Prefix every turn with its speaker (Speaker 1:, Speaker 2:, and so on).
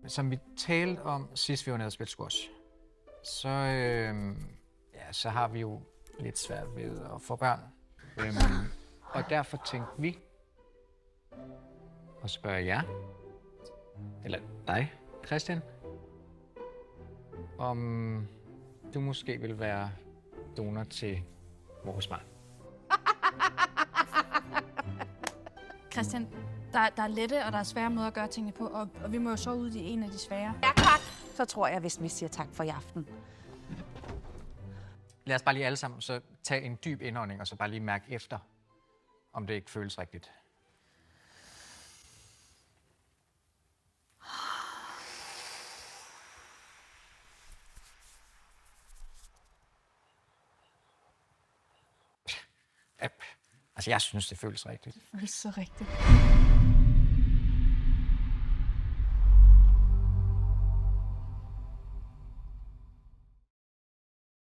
Speaker 1: Som vi talte om sidst, vi var nede og spille squash, så har vi jo lidt svært ved at få børn. Og derfor tænkte vi at spørge jer, eller dig, Christian, om du måske vil være donor til vores barn.
Speaker 2: Christian, der er lette og der er svære måder at gøre tingene på, og vi må jo så ud i en af de svære.
Speaker 3: Ja, tak. Så tror jeg, hvis vi siger tak for i aften.
Speaker 1: Lad os bare lige alle sammen så tage en dyb indånding, og så bare lige mærke efter, om det ikke føles rigtigt. Altså, jeg synes, det føles rigtigt.
Speaker 2: Det føles så rigtigt.